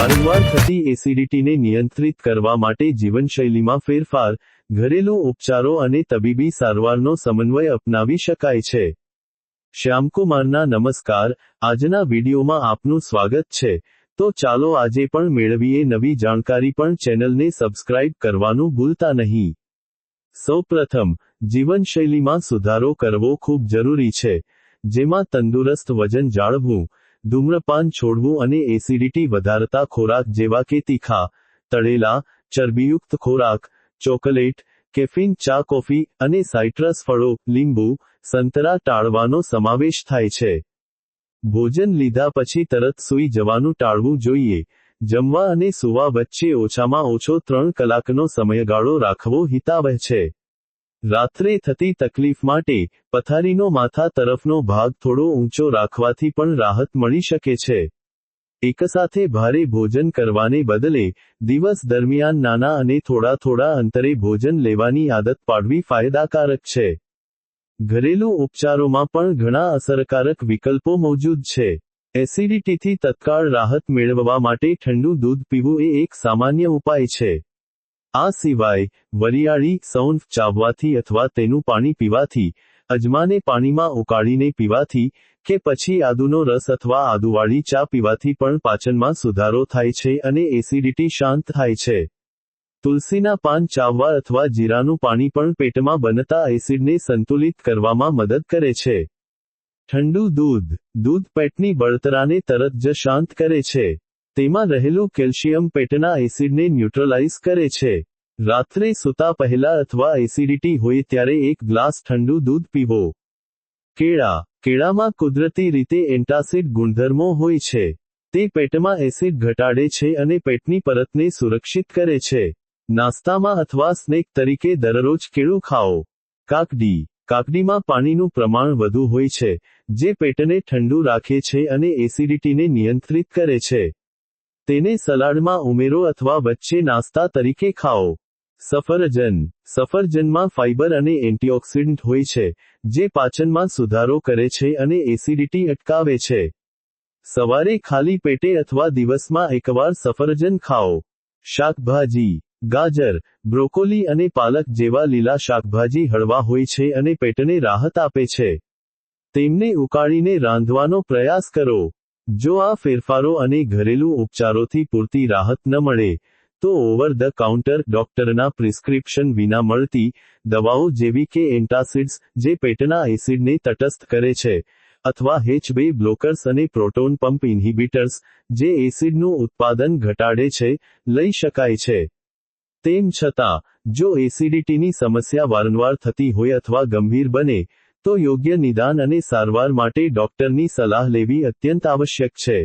વારંવાર થતી એસિડિટીને નિયંત્રિત કરવા માટે જીવનશૈલીમાં ફેરફાર, ઘરેલું ઉપચારો અને તબીબી સારવારનો સમન્વય અપનાવી શકાય છે. શ્યામકુમારના નમસ્કાર. આજના વિડીયોમાં આપનું સ્વાગત છે. તો ચાલો આજે પણ મેળવીએ નવી જાણકારી, પણ ચેનલને સબસ્ક્રાઇબ કરવાનું ભૂલતા નહીં. સૌપ્રથમ, જીવનશૈલીમાં સુધારો કરવો ખૂબ જરૂરી છે, જેમાં તંદુરસ્ત વજન જાળવવું, ધૂમ્રપાન છોડવું અને એસિડિટી વધારતા ખોરાક જેવા કે તીખા, તળેલા, ચરબીયુક્ત ખોરાક, ચોકલેટ, કેફીન, ચા, કોફી અને સાઇટ્રસ ફળો, લીંબુ, સંતરા ટાળવાનો સમાવેશ થાય છે. ભોજન લીધા પછી તરત સૂઈ જવાનું ટાળવું જોઈએ. જમવા અને સૂવા વચ્ચે ઓછામાં ઓછો 3 કલાકનો સમયગાળો રાખવો હિતાવહ છે. રાત્રે થતી તકલીફ માટે પથારીનો માથા તરફનો ભાગ થોડો ઊંચો રાખવાથી પણ રાહત મળી શકે છે. એકસાથે ભારે ભોજન કરવાને બદલે દિવસ દરમિયાન નાના અને થોડા અંતરે ભોજન લેવાની આદત પાડવી ફાયદાકારક છે. ઘરેલું ઉપચારોમાં પણ ઘણા અસરકારક વિકલ્પો મોજૂદ છે. એસિડિટીથી તત્કાળ રાહત મેળવવા માટે ઠંડુ દૂધ પીવું એ એક સામાન્ય ઉપાય છે. આ સિવાય, વરિયાળી, સૌંફ ચાવવાથી અથવા તેનું પાણી પીવાથી, અજમાને પાણીમાં ઉકાળીને પીવાથી, કે પછી આદુનો રસ અથવા આદુવાળી ચા પીવાથી પણ પાચનમાં સુધારો થાય છે અને એસિડિટી શાંત થાય છે. તુલસીના પાન ચાવવા અથવા જીરાનું પાણી પણ પેટમાં બનતા એસિડને સંતુલિત કરવામાં મદદ કરે છે. ઠંડુ દૂધ. દૂધ પેટની બળતરાને તરત જ શાંત કરે છે. તેમાં રહેલું કેલ્શિયમ પેટના એસિડને ન્યુટ્રલાઇઝ કરે છે. રાત્રે સૂતા પહેલા અથવા એસિડિટી હોય ત્યારે 1 ગ્લાસ ઠંડુ દૂધ પીવો. કેળા. કેળામાં કુદરતી રીતે એન્ટાસિડ ગુણધર્મો હોય છે. તે પેટમાં એસિડ ઘટાડે છે અને પેટની પરતને સુરક્ષિત કરે છે. નાસ્તામાં અથવા સ્નેક તરીકે દરરોજ કેળું ખાઓ. કાકડી. કાકડીમાં પાણીનું પ્રમાણ વધુ હોય છે, જે પેટને ઠંડુ રાખે છે અને એસિડિટીને નિયંત્રિત કરે છે. તેને સલાડમાં ઉમેરો અથવા વચ્ચે નાસ્તા તરીકે ખાઓ. સફરજન. સફરજનમાં ફાઇબર અને એન્ટીઓક્સિડન્ટ હોય છે, જે પાચનમાં સુધારો કરે છે અને એસિડિટી અટકાવે છે. સવારે ખાલી પેટે અથવા દિવસમાં એકવાર સફરજન ખાઓ. શાકભાજી. ગાજર, બ્રોકોલી અને પાલક જેવા લીલા શાકભાજી હળવા હોય છે અને પેટને રાહત આપે છે. તેમને ઉકાળીને રાંધવાનો પ્રયાસ કરો. જો આ ફેરફારો અને ઘરેલું ઉપચારોથી પૂરતી રાહત ન મળે, તો ઓવર ધ કાઉન્ટર, ડોક્ટરના પ્રિસ્ક્રિપ્શન વિના મળતી દવાઓ જેવી કે એન્ટાસિડ્સ, જે પેટના એસિડને તટસ્થ કરે છે, અથવા H2 બ્લોકર્સ અને પ્રોટોન પંપ ઇન્હિબિટર્સ, જે એસિડનું ઉત્પાદન ઘટાડે છે, લઈ શકાય છે. તેમ છતાં, જો એસિડિટીની સમસ્યા વારંવાર થતી હોય અથવા ગંભીર બને, તો યોગ્ય નિદાન અને સારવાર માટે ડોક્ટરની સલાહ લેવી અત્યંત આવશ્યક છે.